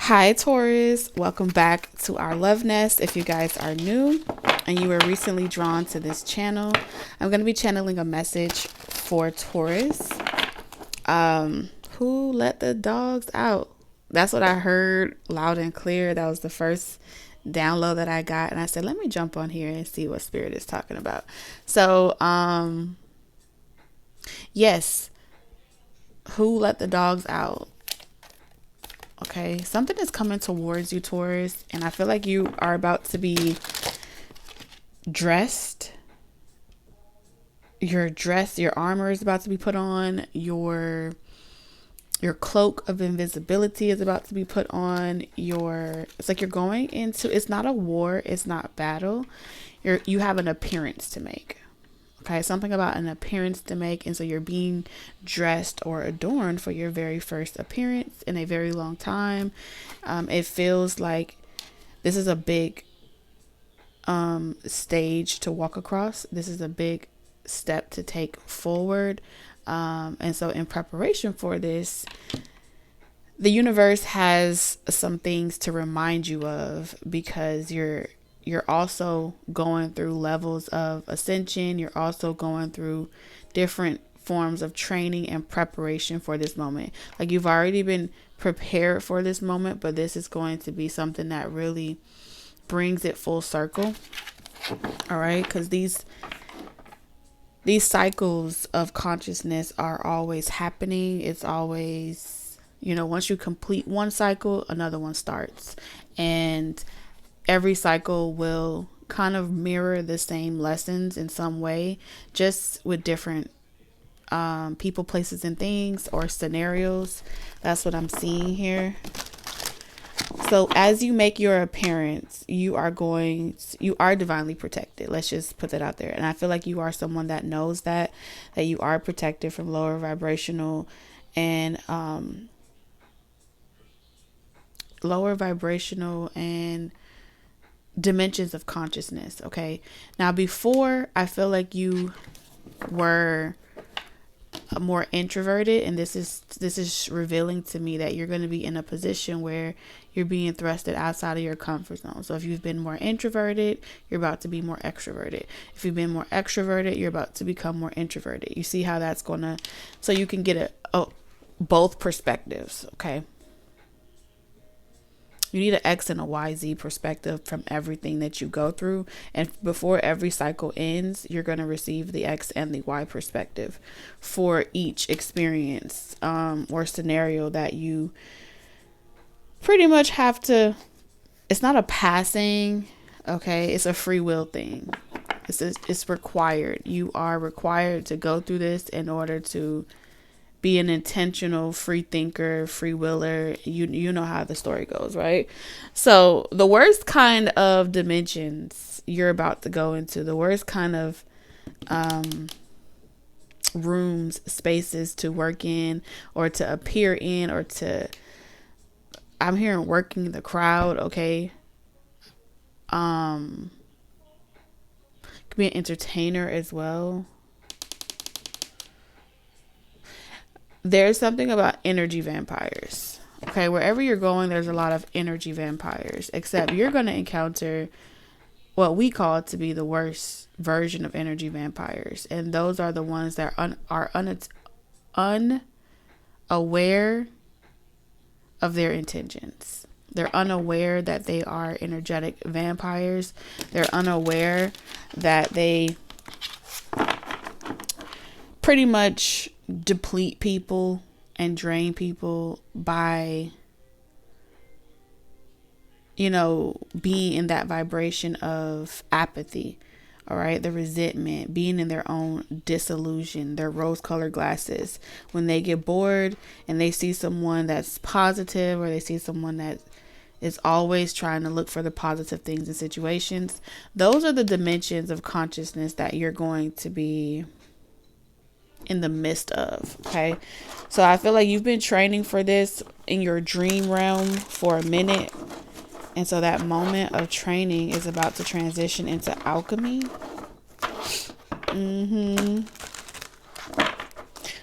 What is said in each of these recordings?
Hi Taurus, welcome back to our love nest. If you guys are new and you were recently drawn to this channel, I'm going to be channeling a message for Taurus. Who let the dogs out? That's what I heard loud and clear. That was the first download that I got, and I said, let me jump on here and see what spirit is talking about. So, yes, who let the dogs out? Okay, something is coming towards you, Taurus, and I feel like you are about to be dressed. Your armor is about to be put on. Your cloak of invisibility is about to be put on. It's like you're going into, it's not a war, it's not battle. You have an appearance to make. Okay, something about an appearance to make, and so you're being dressed or adorned for your very first appearance in a very long time. It feels like this is a big stage to walk across. This is a big step to take forward. And so in preparation for this, the universe has some things to remind you of, because you're also going through levels of ascension. You're also going through different forms of training and preparation for this moment. Like, you've already been prepared for this moment, but this is going to be something that really brings it full circle. All right, because these cycles of consciousness are always happening. It's always, once you complete one cycle, another one starts, and every cycle will kind of mirror the same lessons in some way, just with different people, places, and things, or scenarios. That's what I'm seeing here. So as you make your appearance, you are divinely protected. Let's just put that out there. And I feel like you are someone that knows that you are protected from lower vibrational and dimensions of consciousness. Okay. Now, before, I feel like you were more introverted, and this is revealing to me that you're going to be in a position where you're being thrusted outside of your comfort zone. So if you've been more introverted, you're about to be more extroverted. If you've been more extroverted, you're about to become more introverted. You see how that's gonna, so you can get both perspectives. Okay. You need an X and a YZ perspective from everything that you go through. And before every cycle ends, you're going to receive the X and the Y perspective for each experience or scenario that you pretty much have to. It's not a passing, okay? It's a free will thing. It's required. You are required to go through this in order to be an intentional free thinker, free willer. You know how the story goes, right? So the worst kind of dimensions you're about to go into, the worst kind of rooms, spaces to work in, or to appear in, or to, I'm hearing working the crowd. Okay. Could be an entertainer as well. There's something about energy vampires. Okay, wherever you're going, there's a lot of energy vampires, except you're going to encounter what we call to be the worst version of energy vampires. And those are the ones that are unaware of their intentions. They're unaware that they are energetic vampires. They're unaware that they pretty much deplete people and drain people by, being in that vibration of apathy. All right. The resentment, being in their own disillusion, their rose-colored glasses. When they get bored and they see someone that's positive, or they see someone that is always trying to look for the positive things in situations, those are the dimensions of consciousness that you're going to be in the midst of. Okay. So I feel like you've been training for this in your dream realm for a minute. And so that moment of training is about to transition into alchemy.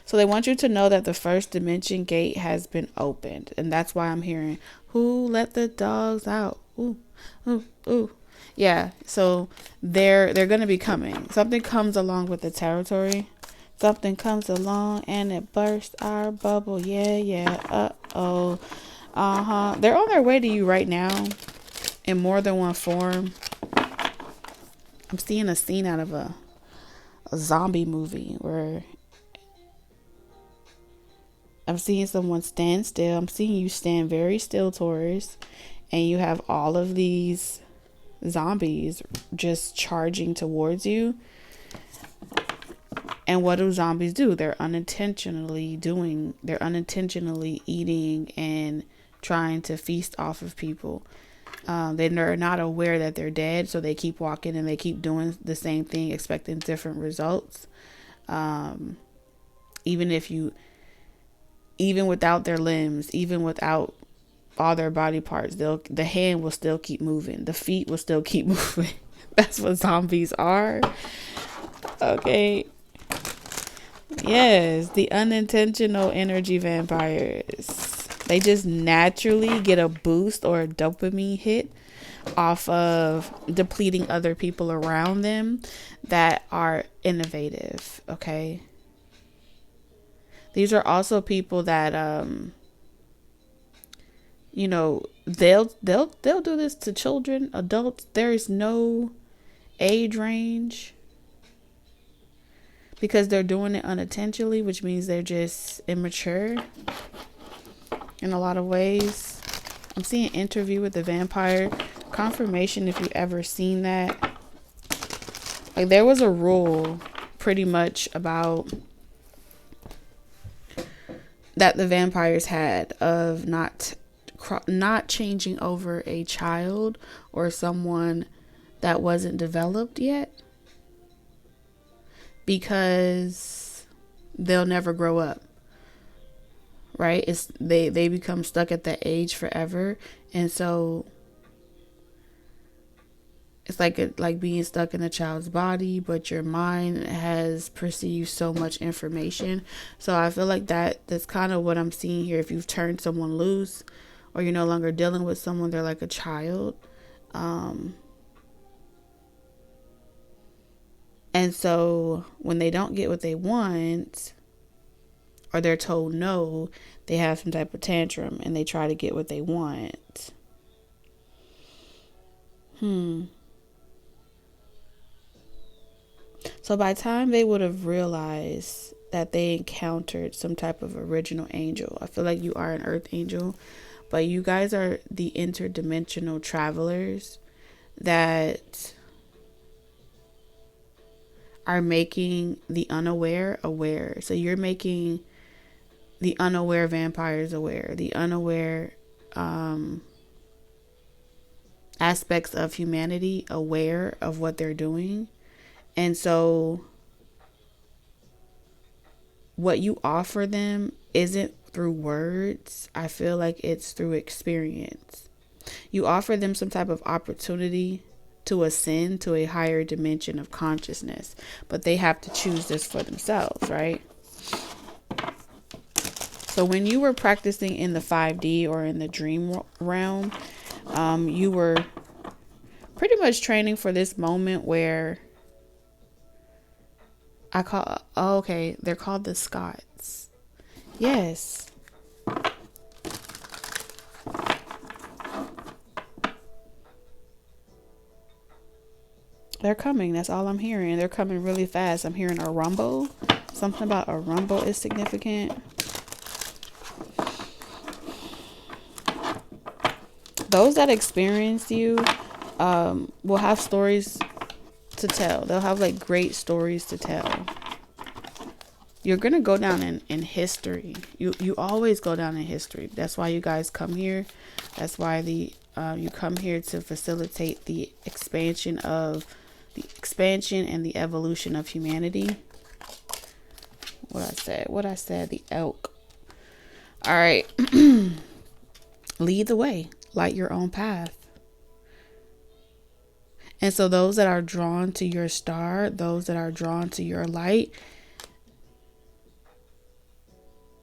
So they want you to know that the first dimension gate has been opened. And that's why I'm hearing, who let the dogs out? Ooh, ooh, ooh. Yeah, so they're going to be coming. Something comes along with the territory. Something comes along and it bursts our bubble. Yeah, yeah. Uh-oh. Uh-huh. They're on their way to you right now in more than one form. I'm seeing a scene out of a zombie movie where I'm seeing someone stand still. I'm seeing you stand very still, Taurus, and you have all of these zombies just charging towards you. And what do zombies do? They're unintentionally eating and trying to feast off of people. They're not aware that they're dead, so they keep walking and they keep doing the same thing, expecting different results. Even without their limbs, even without all their body parts, the hand will still keep moving. The feet will still keep moving. That's what zombies are. Okay. Yes, the unintentional energy vampires. They just naturally get a boost or a dopamine hit off of depleting other people around them that are innovative. Okay. These are also people that they'll do this to children, adults. There is no age range because they're doing it unintentionally, which means they're just immature in a lot of ways. I'm seeing an interview with the vampire. Confirmation if you've ever seen that. Like, there was a rule pretty much about that the vampires had of not changing over a child or someone that wasn't developed yet, because they'll never grow up, right? They become stuck at that age forever. And so it's like being stuck in a child's body, but your mind has perceived so much information. So I feel like that's kind of what I'm seeing here. If you've turned someone loose or you're no longer dealing with someone, they're like a child. And so when they don't get what they want, or they're told no, they have some type of tantrum and they try to get what they want. So by the time they would have realized that they encountered some type of original angel, I feel like you are an earth angel, but you guys are the interdimensional travelers that are making the unaware aware. So you're making the unaware vampires aware, the unaware aspects of humanity aware of what they're doing. And so what you offer them isn't through words. I feel like it's through experience. You offer them some type of opportunity to ascend to a higher dimension of consciousness, but they have to choose this for themselves, right? So when you were practicing in the 5D or in the dream realm, you were pretty much training for this moment where they're called the Scots. Yes. They're coming. That's all I'm hearing. They're coming really fast. I'm hearing a rumble. Something about a rumble is significant. Those that experience you will have stories to tell. They'll have like great stories to tell. You're going to go down in history. You always go down in history. That's why you guys come here. That's why you come here to facilitate the expansion and the evolution of humanity. What I said, the elk. All right. Lead the way. Light your own path. And so those that are drawn to your star, those that are drawn to your light,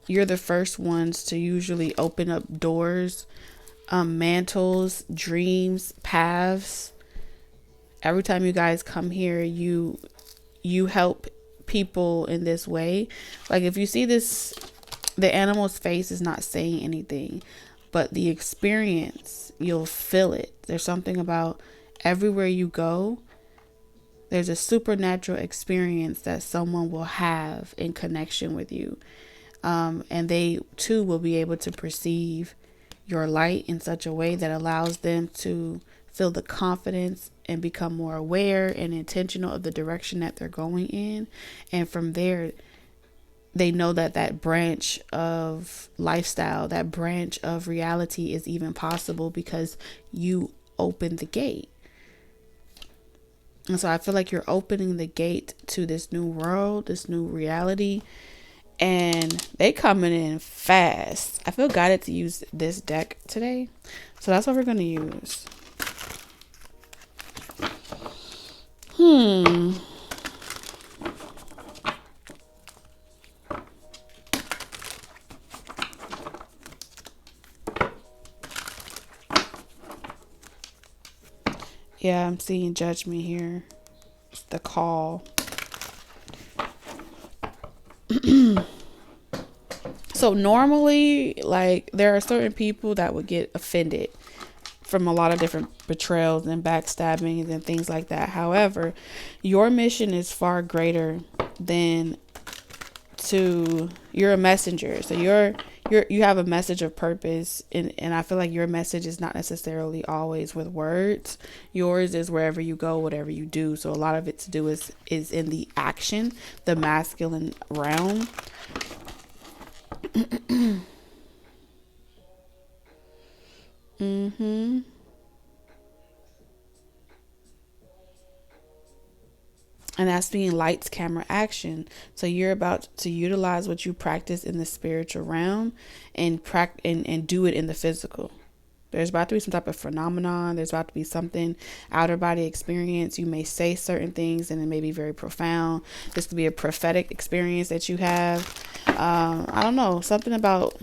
you're the first ones to usually open up doors, mantles, dreams, paths. Every time you guys come here, you help people in this way. Like if you see this, the animal's face is not saying anything, but the experience, you'll feel it. There's something about everywhere you go, there's a supernatural experience that someone will have in connection with you. And they too will be able to perceive your light in such a way that allows them to feel the confidence and become more aware and intentional of the direction that they're going in. And from there, they know that that branch of lifestyle, that branch of reality is even possible because you opened the gate. And so I feel like you're opening the gate to this new world, this new reality, and they coming in fast. I feel guided to use this deck today. So that's what we're going to use. Yeah, I'm seeing judgment here. It's the call. So normally, like, there are certain people that would get offended from a lot of different betrayals and backstabbings and things like that. However, your mission is far greater than you're a messenger. So you have a message of purpose, and I feel like your message is not necessarily always with words. Yours is wherever you go, whatever you do. So a lot of it to do is in the action, the masculine realm. And that's being lights, camera, action. So you're about to utilize what you practice in the spiritual realm and do it in the physical. There's about to be some type of phenomenon. There's about to be something, outer body experience. You may say certain things and it may be very profound. This could be a prophetic experience that you have. I don't know, something about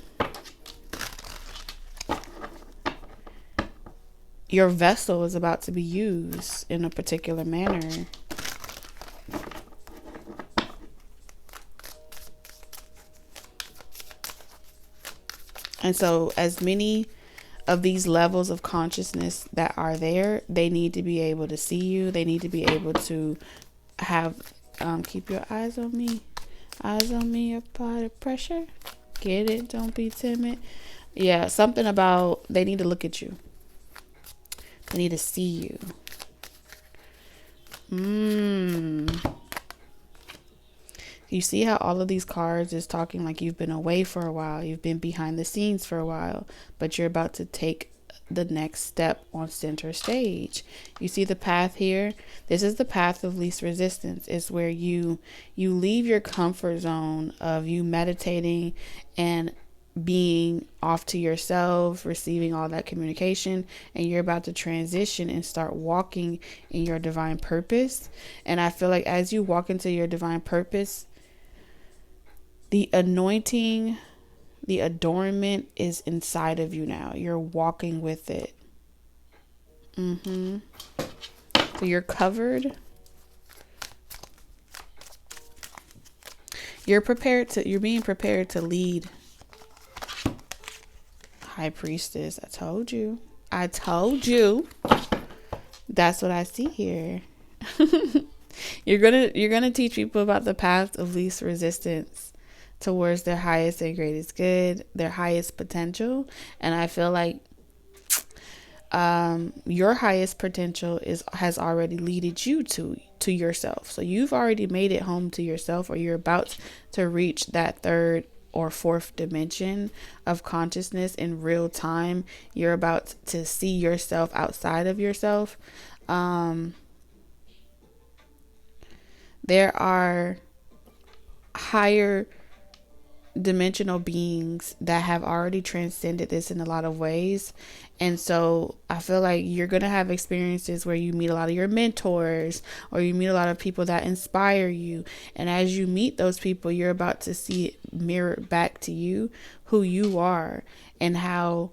your vessel is about to be used in a particular manner. And so as many of these levels of consciousness that are there, they need to be able to see you. They need to be able to have, keep your eyes on me. Eyes on me, apply the pressure. Get it? Don't be timid. Yeah, something about they need to look at you. They need to see you. You see how all of these cards is talking like you've been away for a while. You've been behind the scenes for a while, but you're about to take the next step on center stage. You see the path here? This is the path of least resistance. It's where you leave your comfort zone of you meditating and being off to yourself, receiving all that communication, and you're about to transition and start walking in your divine purpose. And I feel like as you walk into your divine purpose, the anointing, the adornment is inside of you now. You're walking with it. So you're covered. You're being prepared to lead. High Priestess, I told you. That's what I see here. You're gonna teach people about the path of least resistance towards their highest and greatest good, their highest potential. And I feel like your highest potential has already leaded you to yourself. So you've already made it home to yourself, or you're about to reach that third or fourth dimension of consciousness in real time. You're about to see yourself outside of yourself. There are higher dimensional beings that have already transcended this in a lot of ways. And so I feel like you're going to have experiences where you meet a lot of your mentors, or you meet a lot of people that inspire you. And as you meet those people, you're about to see it mirrored back to you, who you are, and how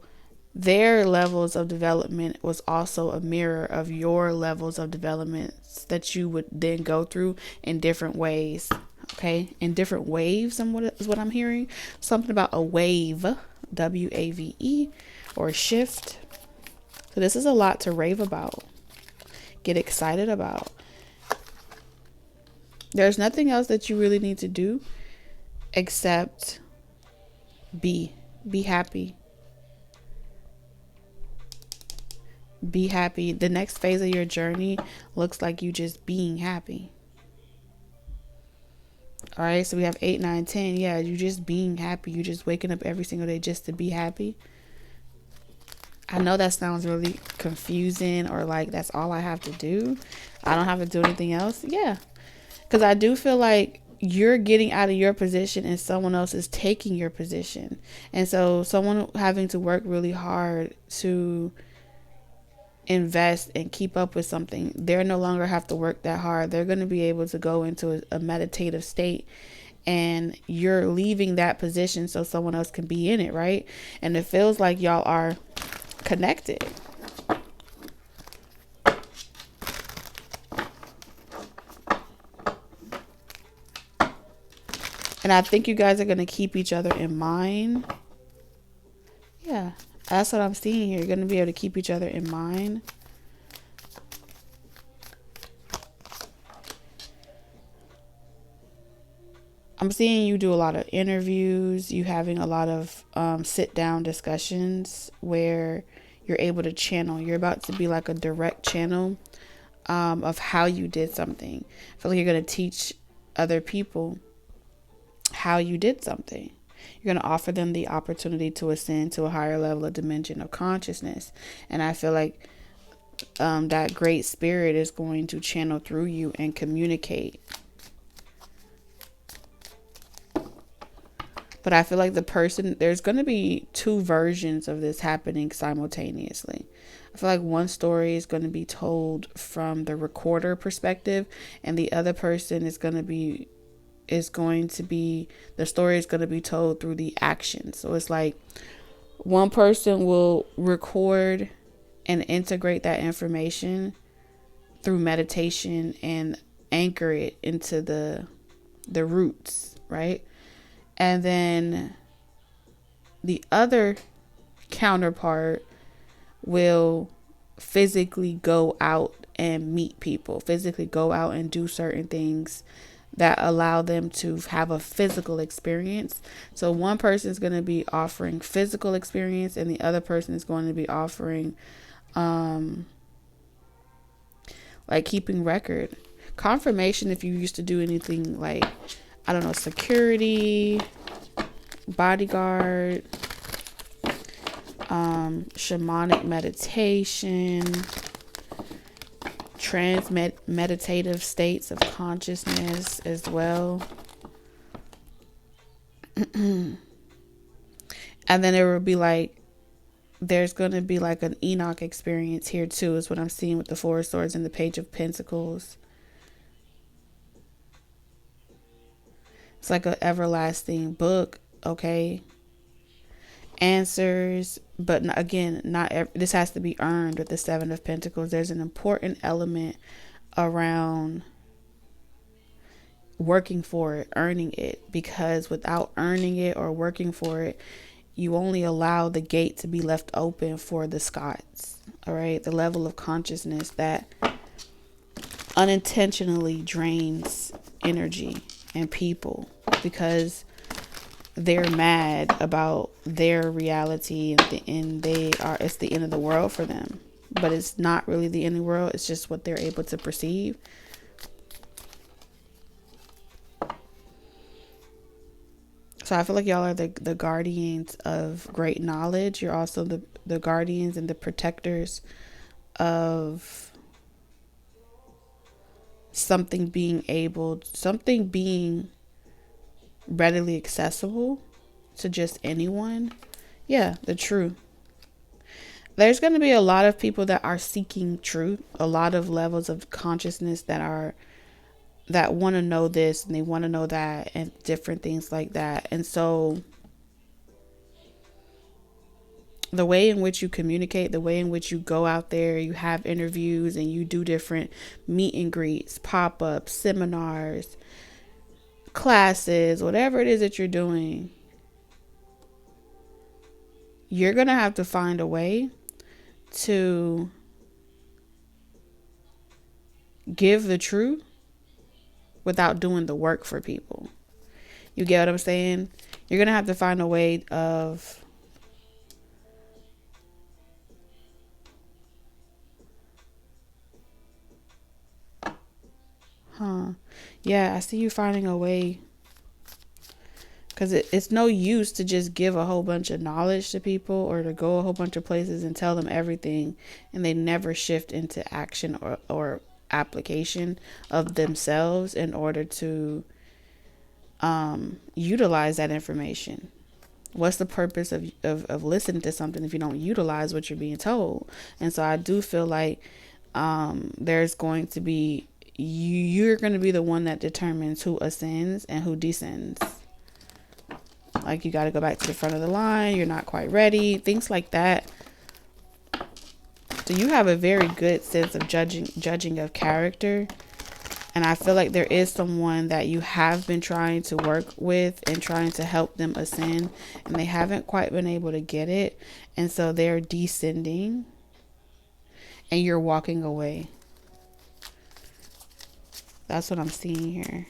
their levels of development was also a mirror of your levels of development that you would then go through in different ways. Okay, in different waves, and what is what I'm hearing. Something about a wave, WAVE, or a shift. So this is a lot to rave about, get excited about. There's nothing else that you really need to do except be happy. Be happy. The next phase of your journey looks like you just being happy. All right, so we have 8, 9, 10. Yeah, you just being happy. You just waking up every single day just to be happy. I know that sounds really confusing, or like that's all I have to do. I don't have to do anything else. Yeah, because I do feel like you're getting out of your position and someone else is taking your position. And so someone having to work really hard to invest and keep up with something, they're no longer have to work that hard. They're going to be able to go into a meditative state, and you're leaving that position so someone else can be in it, right? And it feels like y'all are connected. And I think you guys are going to keep each other in mind. Yeah, that's what I'm seeing here. You're going to be able to keep each other in mind. I'm seeing you do a lot of interviews. You having a lot of sit down discussions where you're able to channel. You're about to be like a direct channel of how you did something. I feel like you're going to teach other people how you did something. You're going to offer them the opportunity to ascend to a higher level of dimension of consciousness. And I feel like that great spirit is going to channel through you and communicate. But I feel like there's going to be two versions of this happening simultaneously. I feel like one story is going to be told from the recorder perspective, and the other person the story is going to be told through the action. So it's like one person will record and integrate that information through meditation and anchor it into the roots, right? And then the other counterpart will physically go out and meet people, physically go out and do certain things that allow them to have a physical experience. So one person is going to be offering physical experience, and the other person is going to be offering like keeping record, confirmation if you used to do anything like, I don't know, security, bodyguard, shamanic meditation, meditative states of consciousness as well. And then it will be like, there's going to be like an Enoch experience here too, is what I'm seeing with the Four of Swords and the Page of Pentacles. It's like an everlasting book, okay? Answers, but again, this has to be earned with the Seven of Pentacles. There's an important element around working for it, earning it, because without earning it or working for it, you only allow the gate to be left open for the Scots, all right? The level of consciousness that unintentionally drains energy and people because they're mad about their reality, and it's the end of the world for them, but it's not really the end of the world. It's just what they're able to perceive. So I feel like y'all are the guardians of great knowledge. You're also the guardians and the protectors of something being readily accessible, to just anyone. Yeah, the truth. There's going to be a lot of people that are seeking truth, a lot of levels of consciousness that want to know this and they want to know that and different things like that. And so the way in which you communicate, the way in which you go out there, you have interviews and you do different meet and greets, pop-ups, seminars, classes, whatever it is that you're doing, you're going to have to find a way to give the truth without doing the work for people. You get what I'm saying? You're going to have to find a way of yeah, I see you finding a way, because it's no use to just give a whole bunch of knowledge to people or to go a whole bunch of places and tell them everything and they never shift into action or application of themselves in order to utilize that information. What's the purpose of listening to something if you don't utilize what you're being told? And so I do feel like there's going to be, you're going to be the one that determines who ascends and who descends. Like, you got to go back to the front of the line. You're not quite ready. Things like that. So you have a very good sense of judging of character. And I feel like there is someone that you have been trying to work with and trying to help them ascend, and they haven't quite been able to get it. And so they're descending and you're walking away. That's what I'm seeing here.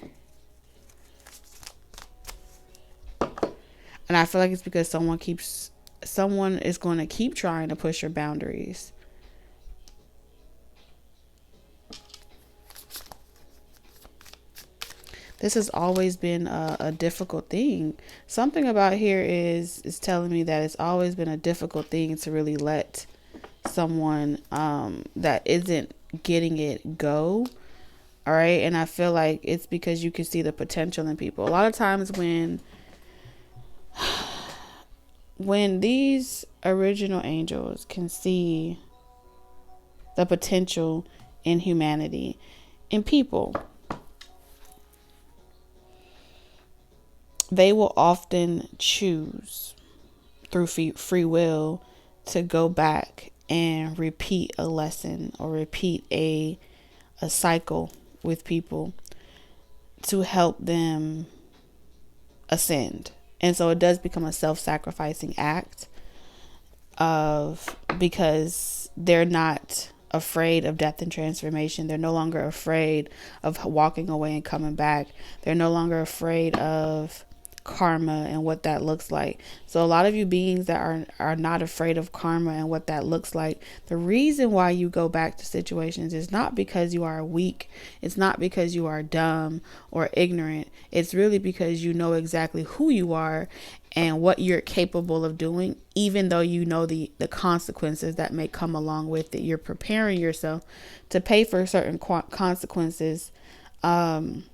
And I feel like it's because someone is going to keep trying to push your boundaries. This has always been a difficult thing. Something about here is telling me that it's always been a difficult thing to really let someone that isn't getting it go. All right. And I feel like it's because you can see the potential in people. A lot of times when these original angels can see the potential in humanity, in people, they will often choose through free will to go back and repeat a lesson or repeat a cycle with people to help them ascend. And so it does become a self-sacrificing act because they're not afraid of death and transformation. They're no longer afraid of walking away and coming back. They're no longer afraid of karma and what that looks like. So a lot of you beings that are not afraid of karma and what that looks like, the reason why you go back to situations is not because you are weak. It's not because you are dumb or ignorant. It's really because you know exactly who you are and what you're capable of doing, even though you know the consequences that may come along with it. You're preparing yourself to pay for certain consequences in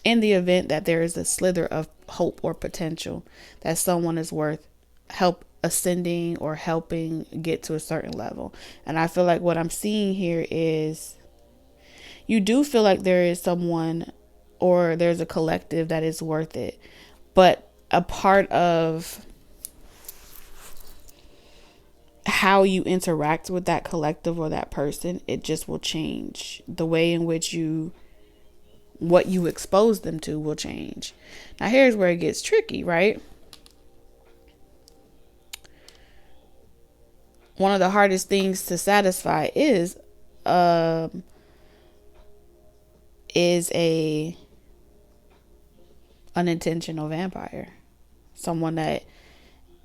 the event that there is a slither of hope or potential that someone is worth help ascending or helping get to a certain level. And I feel like what I'm seeing here is you do feel like there is someone or there's a collective that is worth it, but a part of how you interact with that collective or that person, it just will change. The way in which what you expose them to will change. Now here's where it gets tricky, right? One of the hardest things to satisfy is a unintentional vampire. Someone that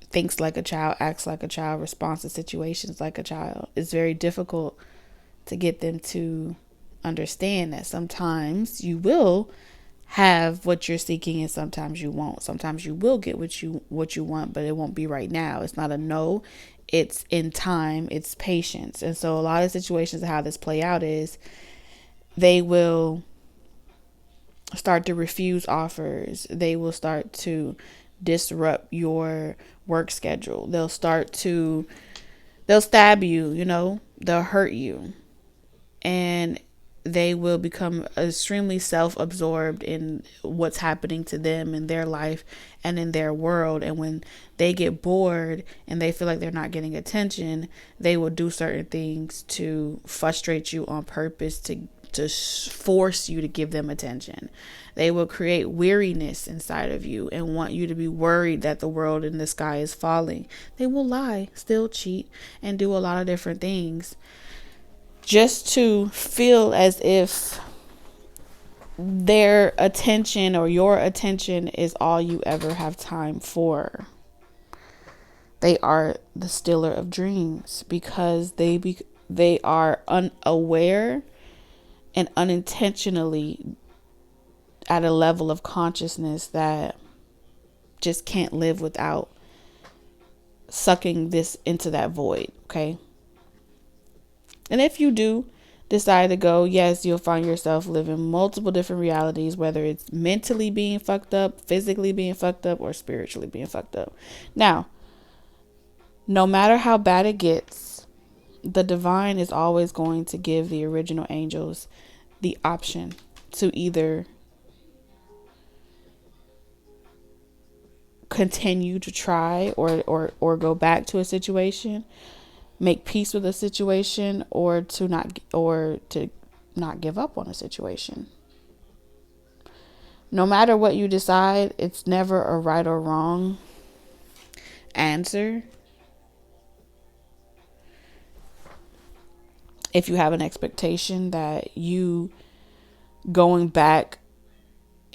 thinks like a child, acts like a child, responds to situations like a child. It's very difficult to get them to understand that sometimes you will have what you're seeking and sometimes you won't. Sometimes you will get what you want, but it won't be right now. It's not a no, it's in time, it's patience. And so a lot of situations, how this play out is they will start to refuse offers. They will start to disrupt your work schedule. They'll stab you, they'll hurt you. And they will become extremely self-absorbed in what's happening to them in their life and in their world. And when they get bored and they feel like they're not getting attention, they will do certain things to frustrate you on purpose, to force you to give them attention. They will create weariness inside of you and want you to be worried that the world in the sky is falling. They will lie, still cheat, and do a lot of different things just to feel as if their attention or your attention is all you ever have time for. They are the stealer of dreams because they are unaware and unintentionally at a level of consciousness that just can't live without sucking this into that void, okay? And if you do decide to go, yes, you'll find yourself living multiple different realities, whether it's mentally being fucked up, physically being fucked up, or spiritually being fucked up. Now, no matter how bad it gets, the divine is always going to give the original angels the option to either continue to try or go back to a situation, make peace with a situation, or to not give up on a situation. No matter what you decide, it's never a right or wrong answer. If you have an expectation that you going back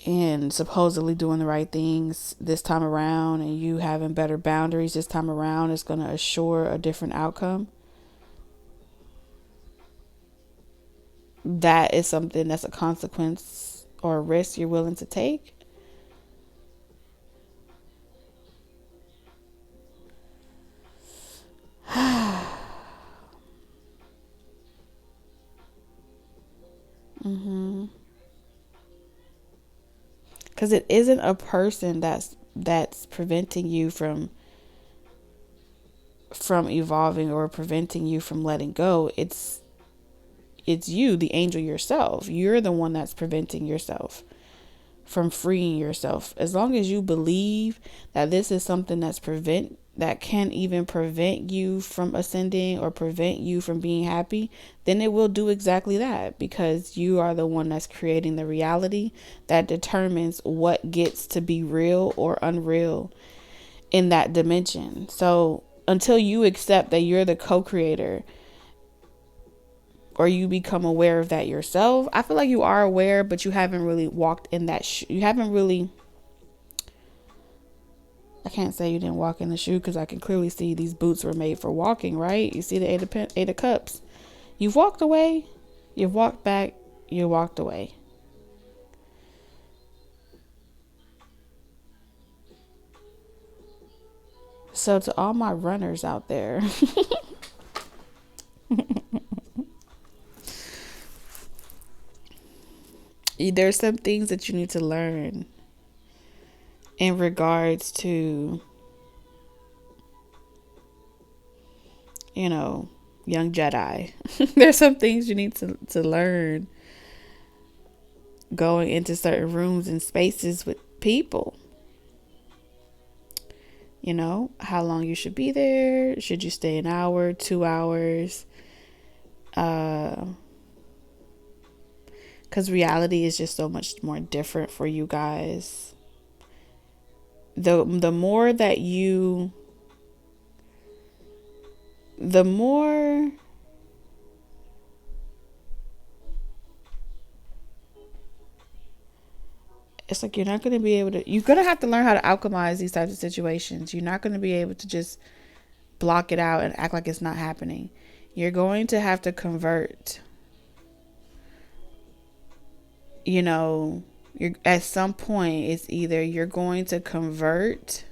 and supposedly doing the right things this time around, and you having better boundaries this time around is going to assure a different outcome, that is something that's a consequence or a risk you're willing to take. Because it isn't a person that's preventing you from evolving or preventing you from letting go. It's you, the angel yourself. You're the one that's preventing yourself from freeing yourself. As long as you believe that this is something that can even prevent you from ascending or prevent you from being happy, then it will do exactly that, because you are the one that's creating the reality that determines what gets to be real or unreal in that dimension. So until you accept that you're the co-creator, or you become aware of that yourself, I feel like you are aware, but you haven't really walked in that you haven't really, I can't say you didn't walk in the shoe, because I can clearly see these boots were made for walking, right? You see the Eight of Cups. You've walked away, you've walked back, you walked away. So to all my runners out there, there's some things that you need to learn in regards to, young Jedi. There's some things you need to learn going into certain rooms and spaces with people. How long you should be there. Should you stay an hour, 2 hours? Because reality is just so much more different for you guys. The more that you, the more it's like you're not going to be able to, you're going to have to learn how to alchemize these types of situations. You're not going to be able to just block it out and act like it's not happening. You're going to have to convert. You're at some point, it's either you're going to convert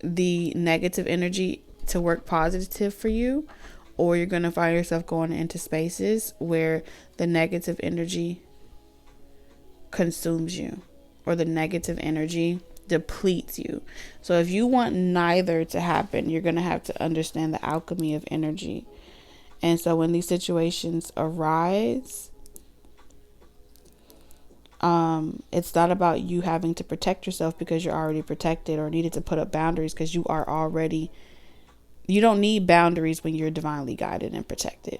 the negative energy to work positive for you, or you're going to find yourself going into spaces where the negative energy consumes you or the negative energy depletes you. So if you want neither to happen, you're going to have to understand the alchemy of energy. And so when these situations arise, it's not about you having to protect yourself because you're already protected, or needed to put up boundaries because you are already. You don't need boundaries when you're divinely guided and protected.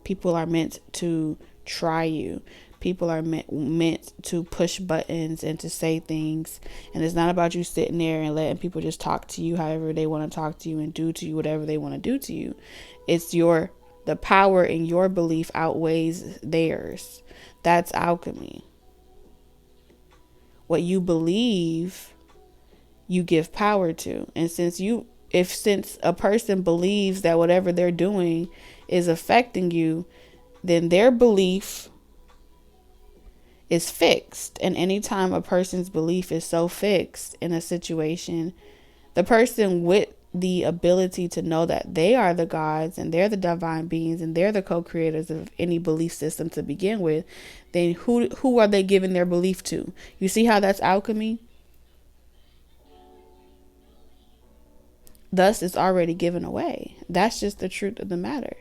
People are meant to try you. People are meant to push buttons and to say things. And it's not about you sitting there and letting people just talk to you however they want to talk to you and do to you whatever they want to do to you. It's the power in your belief outweighs theirs. That's alchemy. What you believe, you give power to. And since a person believes that whatever they're doing is affecting you, then their belief is fixed. And anytime a person's belief is so fixed in a situation, the person with the ability to know that they are the gods and they're the divine beings and they're the co-creators of any belief system to begin with, then who are they giving their belief to? You see how that's alchemy? Thus, it's already given away. That's just the truth of the matter.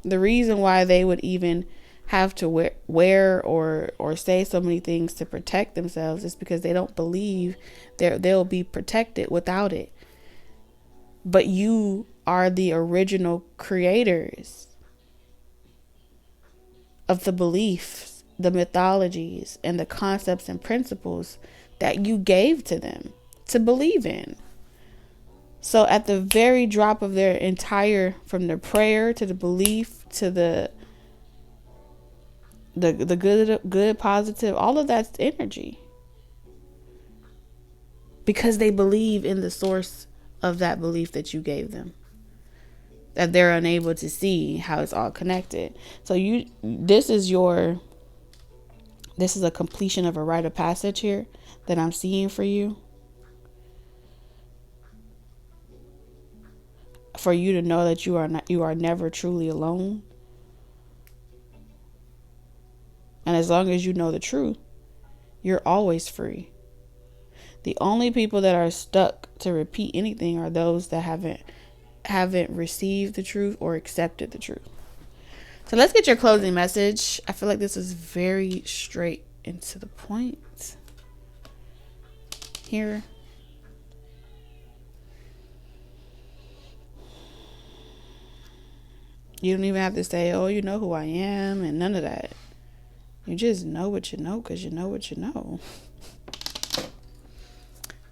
The reason why they would even have to wear or say so many things to protect themselves is because they don't believe they'll be protected without it. But you are the original creators of the beliefs, the mythologies, and the concepts and principles that you gave to them to believe in. So at the very drop of their entire, from the prayer to the belief to the good, positive, all of that's energy. Because they believe in the source of that belief that you gave them. That they're unable to see how it's all connected. So this is a completion of a rite of passage here that I'm seeing for you. For you to know that you are never truly alone. And as long as you know the truth, you're always free. The only people that are stuck to repeat anything are those that haven't received the truth or accepted the truth. So let's get your closing message. I feel like this is very straight and to the point here. You don't even have to say, oh, you know who I am, and none of that. You just know what you know because you know what you know.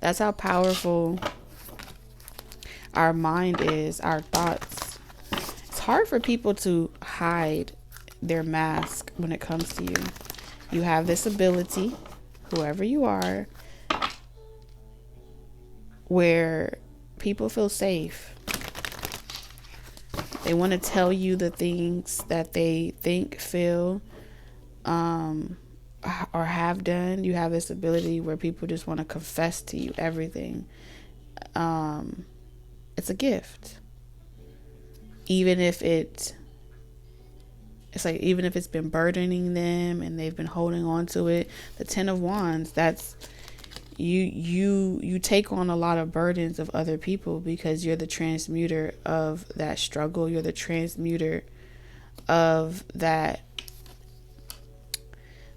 That's how powerful our mind is, our thoughts. It's hard for people to hide their mask when it comes to you. You have this ability, whoever you are, where people feel safe. They want to tell you the things that they think, feel, or have done. You have this ability where people just want to confess to you everything. It's a gift. Even if it's been burdening them and they've been holding on to it. The 10 of Wands, that's you take on a lot of burdens of other people because you're the transmuter of that struggle. You're the transmuter of that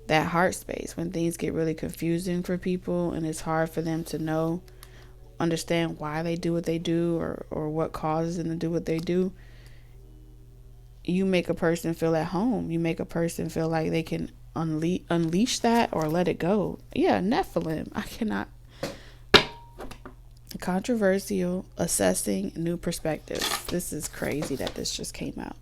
heart space when things get really confusing for people and it's hard for them to understand why they do what they do or what causes them to do what they do. You make a person feel at home. You make a person feel like they can unleash that or let it go. Yeah, Nephilim. I cannot. Controversial, assessing new perspectives. This is crazy that this just came out.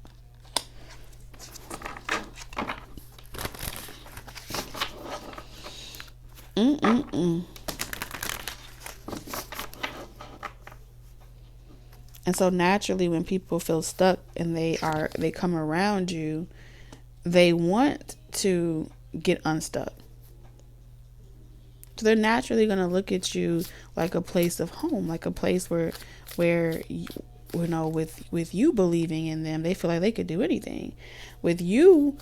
And so naturally when people feel stuck and they come around you, they want to get unstuck. So they're naturally going to look at you like a place of home, like a place where with you believing in them, they feel like they could do anything. With you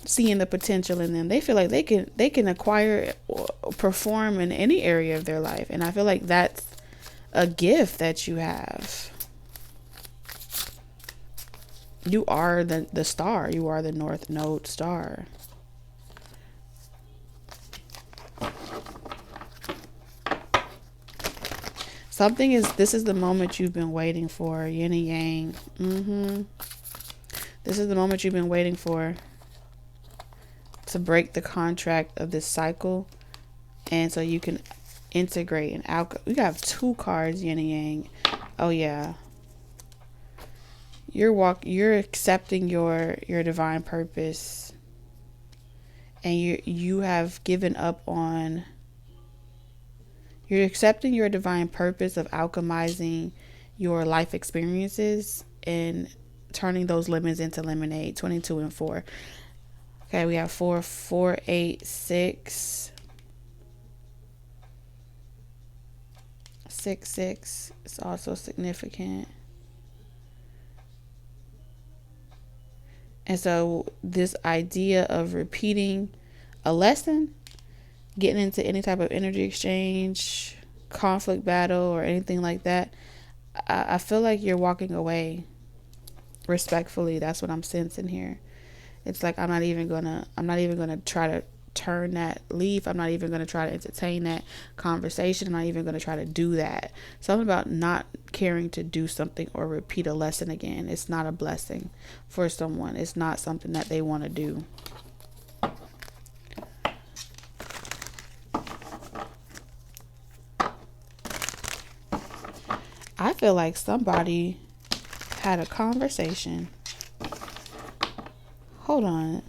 seeing the potential in them. They feel like they can acquire or perform in any area of their life. And I feel like that's a gift that you have. You are the star. You are the North Node star. This is the moment you've been waiting for, yin and yang. This is the moment you've been waiting for, to break the contract of this cycle, and so you can integrate and out. We got 2 cards, yin and yang. Oh yeah. You're accepting your divine purpose, and you have given up on. You're accepting your divine purpose of alchemizing your life experiences and turning those lemons into lemonade. 22 and 4. Okay, we have 4, 4, 8, 6. 6, 6 is also significant. And so this idea of repeating a lesson, getting into any type of energy exchange, conflict battle, or anything like that, I feel like you're walking away respectfully. That's what I'm sensing here. It's like I'm not even gonna try to turn that leaf. I'm not even gonna try to entertain that conversation. I'm not even gonna try to do that. Something about not caring to do something or repeat a lesson again. It's not a blessing for someone. It's not something that they want to do. I feel like somebody had a conversation. Hold on.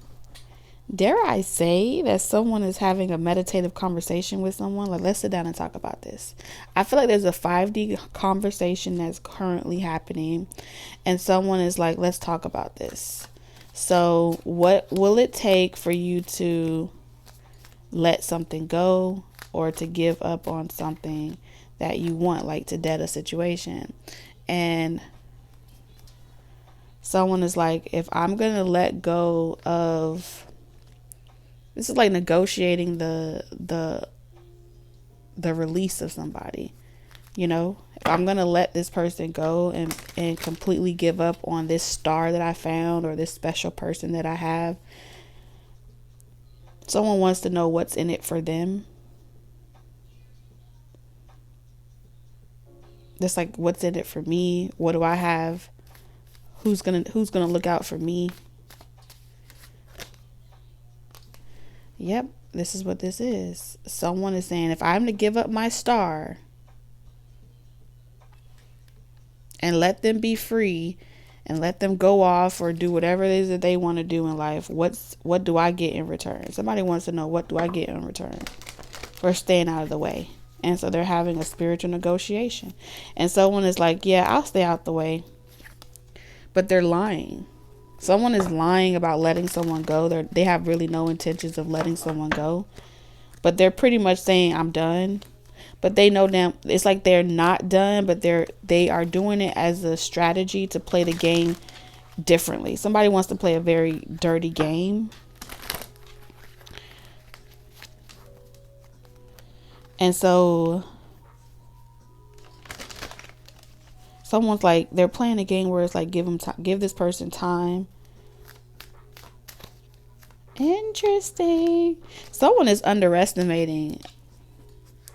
Dare I say that someone is having a meditative conversation with someone? Like, let's sit down and talk about this. I feel like there's a 5D conversation that's currently happening, and someone is like, let's talk about this. So what will it take for you to let something go, or to give up on something that you want, like to dead a situation? And someone is like, if I'm going to let go of, this is like negotiating the release of somebody, you know, if I'm going to let this person go and completely give up on this star that I found, or this special person that I have. Someone wants to know what's in it for them. Just like, what's in it for me? What do I have? Who's gonna look out for me? Yep, this is what this is. Someone is saying, if I'm to give up my star and let them be free and let them go off or do whatever it is that they want to do in life, what do I get in return? Somebody wants to know, what do I get in return for staying out of the way? And so they're having a spiritual negotiation. And someone is like, yeah, I'll stay out the way. But they're lying. Someone is lying about letting someone go. They have really no intentions of letting someone go. But they're pretty much saying, I'm done. But they know them. It's like they're not done, but they are doing it as a strategy to play the game differently. Somebody wants to play a very dirty game. And so someone's like, they're playing a game where it's like, give this person time. Interesting. Someone is underestimating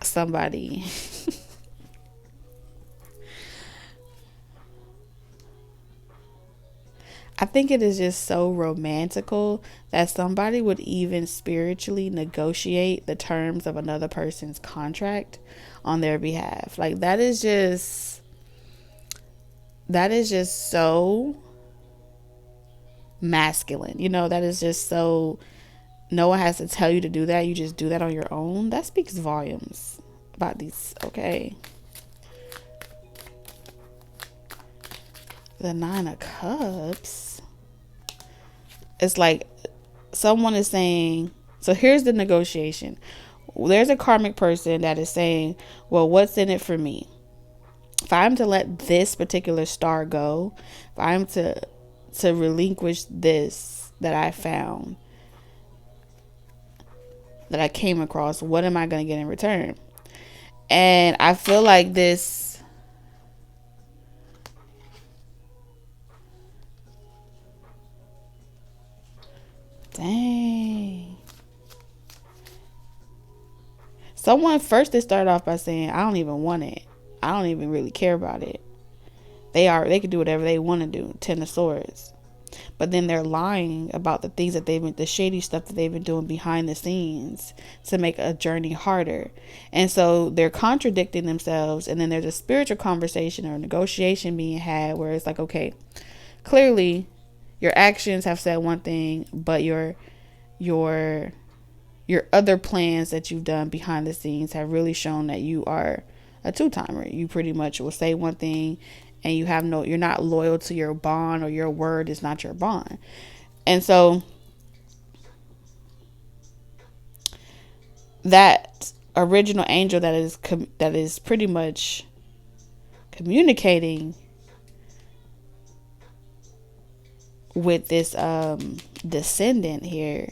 somebody. I think it is just so romantical that somebody would even spiritually negotiate the terms of another person's contract on their behalf. Like, that is just so masculine. You know, that is just so, no one has to tell you to do that. You just do that on your own. That speaks volumes about these. Okay. The 9 of Cups. It's like someone is saying, so here's the negotiation. There's a karmic person that is saying, well, what's in it for me? If I'm to let this particular star go, if I'm to relinquish this that I found, that I came across. What am I going to get in return? And I feel like this, dang. Someone first, they started off by saying, I don't even want it. I don't even really care about it. They can do whatever they want to do. 10 of Swords. But then they're lying about the things that the shady stuff that they've been doing behind the scenes to make a journey harder. And so they're contradicting themselves. And then there's a spiritual conversation or negotiation being had where it's like, okay, clearly your actions have said one thing, but your other plans that you've done behind the scenes have really shown that you are a two-timer. You pretty much will say one thing and you're not loyal to your bond, or your word is not your bond. And so that original angel that is pretty much communicating with this descendant here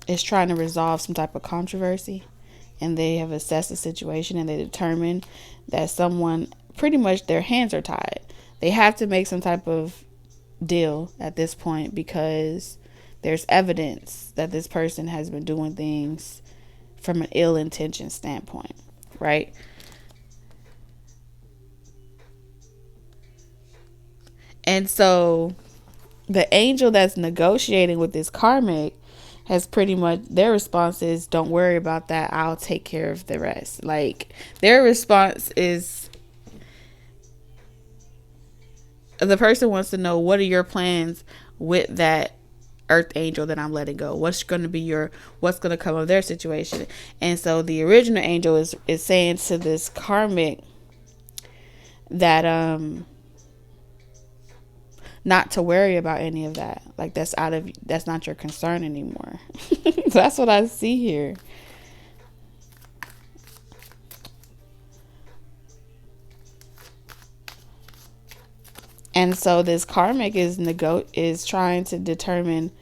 is trying to resolve some type of controversy. And they have assessed the situation and they determined that someone, pretty much their hands are tied. They have to make some type of deal at this point because there's evidence that this person has been doing things from an ill intention standpoint, right? And so the angel that's negotiating with this karmic has pretty much, their response is, don't worry about that, I'll take care of the rest. Like, their response is, the person wants to know, what are your plans with that earth angel that I'm letting go? What's going to come of their situation? And so the original angel is saying to this karmic that not to worry about any of that. Like, that's not your concern anymore. That's what I see here. And so this karmic is trying to determine,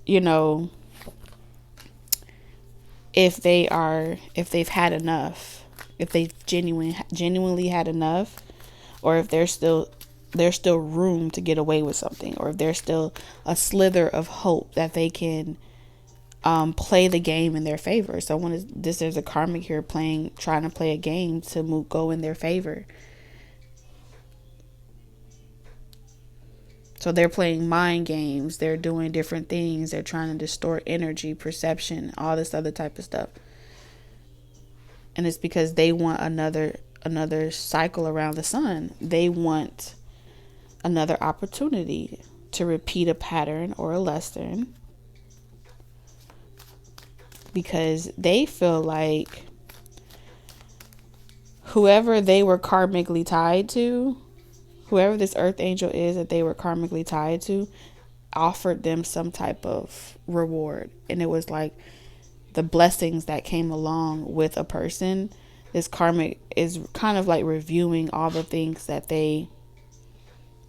if they've had enough, if they've genuinely had enough, or if there's still room to get away with something, or if there's still a slither of hope that they can play the game in their favor. So there's a karmic here trying to play a game to go in their favor. So they're playing mind games. They're doing different things. They're trying to distort energy, perception, all this other type of stuff. And it's because they want another cycle around the sun. They want another opportunity to repeat a pattern or a lesson, because they feel like whoever they were karmically tied to, whoever this earth angel is that they were karmically tied to, offered them some type of reward. And it was like the blessings that came along with a person. This karmic is kind of like reviewing all the things that they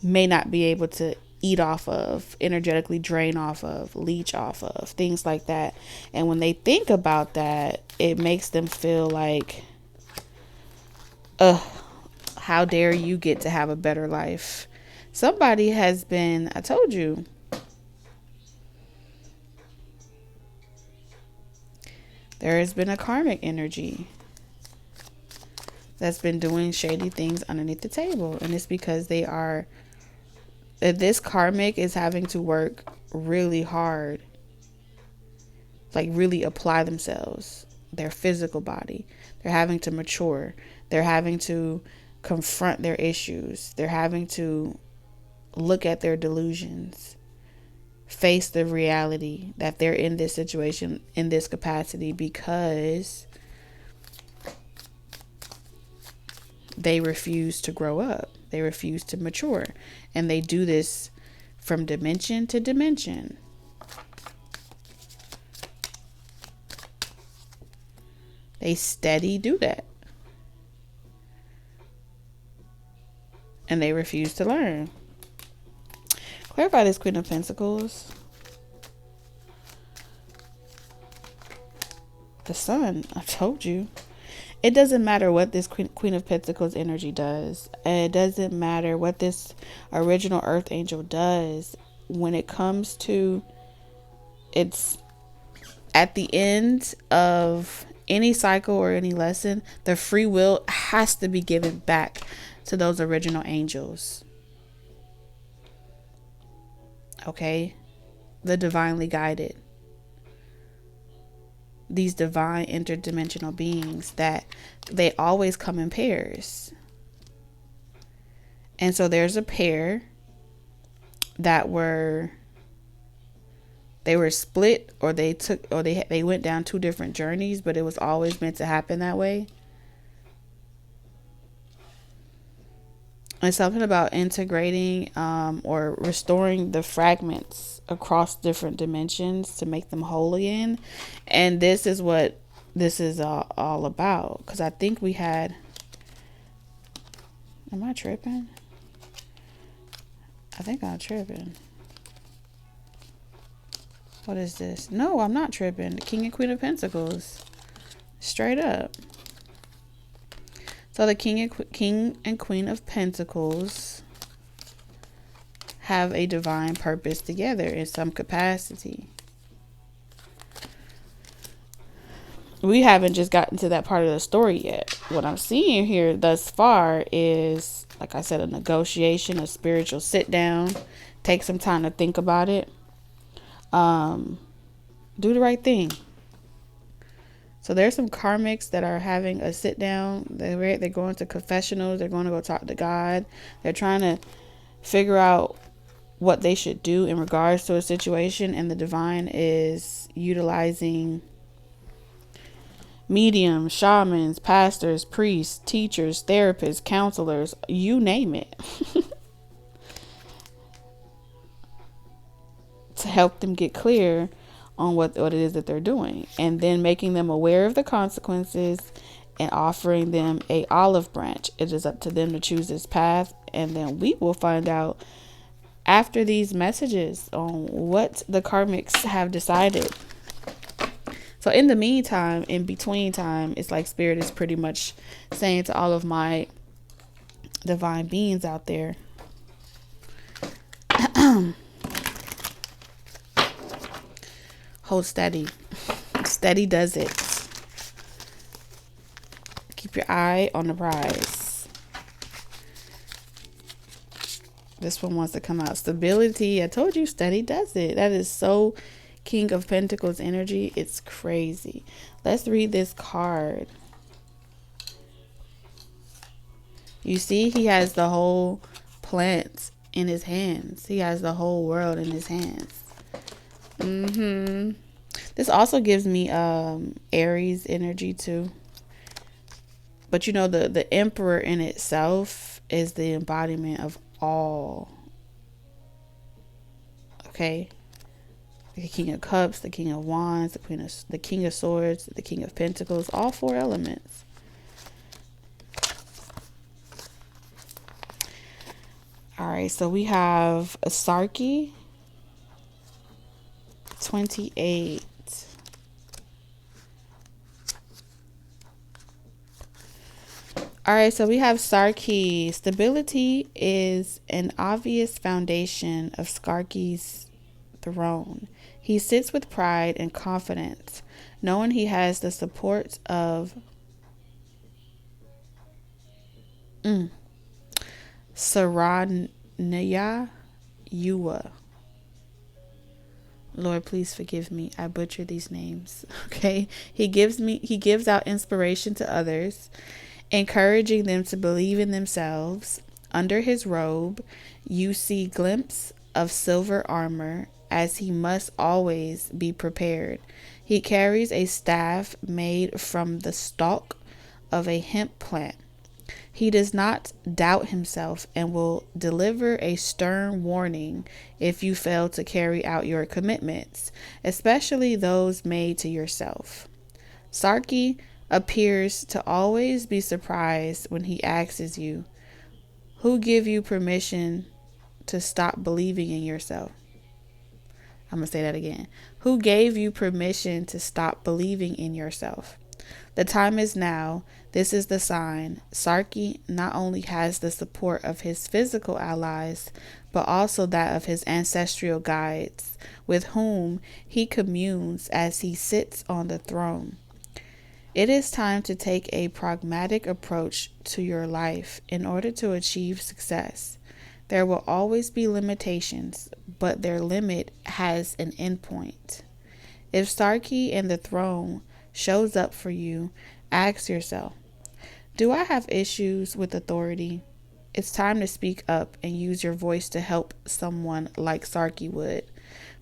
may not be able to eat off of, energetically drain off of, leech off of, things like that. And when they think about that, it makes them feel like, how dare you get to have a better life? Somebody has been, I told you, there has been a karmic energy that's been doing shady things underneath the table. And it's because this karmic is having to work really hard, like really apply themselves, their physical body. They're having to mature. They're having to confront their issues. They're having to look at their delusions, face the reality that they're in this situation, in this capacity, because they refuse to grow up. They refuse to mature. And they do this from dimension to dimension. They steady do that. And they refuse to learn. Clarify this Queen of Pentacles. The Sun. I told you. It doesn't matter what this Queen of Pentacles energy does. It doesn't matter what this original Earth Angel does. When it comes to, it's at the end of any cycle or any lesson, the free will has to be given back to those original angels. Okay? The divinely guided. These divine interdimensional beings that they always come in pairs. And so there's a pair that they were split, or they went down two different journeys, but it was always meant to happen that way. And something about integrating or restoring the fragments across different dimensions to make them whole again. And this is what this is all about. Because I think we had... Am I tripping? I think I'm tripping. What is this? No, I'm not tripping. The King and Queen of Pentacles. Straight up. So the King and Queen of Pentacles have a divine purpose together in some capacity. We haven't just gotten to that part of the story yet. What I'm seeing here thus far is, like I said, a negotiation, a spiritual sit down. Take some time to think about it. Do the right thing. So there's some karmics that are having a sit down. They're going to confessionals. They're going to go talk to God. They're trying to figure out what they should do in regards to a situation. And the divine is utilizing mediums, shamans, pastors, priests, teachers, therapists, counselors, you name it, to help them get clear on what it is that they're doing, and then making them aware of the consequences and offering them a olive branch. It is up to them to choose this path, and then we will find out after these messages on what the karmics have decided. So in the meantime, in between time, it's like Spirit is pretty much saying to all of my divine beings out there, hold steady. Steady does it. Keep your eye on the prize. This one wants to come out. Stability. I told you, steady does it. That is so King of Pentacles energy. It's crazy. Let's read this card. You see, he has the whole plant in his hands. He has the whole world in his hands. This also gives me Aries energy too. But you know, the Emperor in itself is the embodiment of all. Okay? The King of Cups, the King of Wands, the King of Swords, the King of Pentacles, all four elements. All right, so we have a Sarki 28. All right, so we have Sarki. Stability is an obvious foundation of Sarki's throne. He sits with pride and confidence, knowing he has the support of Saranya Yuwa. Lord, please forgive me. I butcher these names. Okay. He gives out inspiration to others, encouraging them to believe in themselves. Under his robe, you see glimpses of silver armor, as he must always be prepared. He carries a staff made from the stalk of a hemp plant. He does not doubt himself and will deliver a stern warning if you fail to carry out your commitments, especially those made to yourself. Sarki appears to always be surprised when he asks you, who give you permission to stop believing in yourself? I'm going to say that again. Who gave you permission to stop believing in yourself? The time is now. This is the sign. Sarki not only has the support of his physical allies, but also that of his ancestral guides, with whom he communes as he sits on the throne. It is time to take a pragmatic approach to your life in order to achieve success. There will always be limitations, but their limit has an endpoint. If Sarki and the throne shows up for you, ask yourself, do I have issues with authority? It's time to speak up and use your voice to help someone like Sarki would.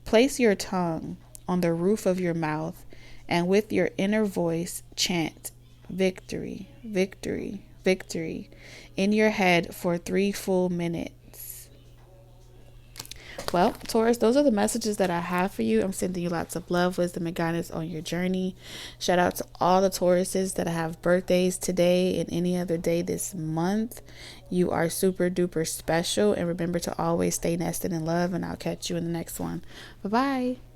Place your tongue on the roof of your mouth and with your inner voice chant victory, victory, victory in your head for 3 full minutes. Well, Taurus, those are the messages that I have for you. I'm sending you lots of love, wisdom, and guidance on your journey. Shout out to all the Tauruses that have birthdays today and any other day this month. You are super duper special. And remember to always stay nested in love. And I'll catch you in the next one. Bye-bye.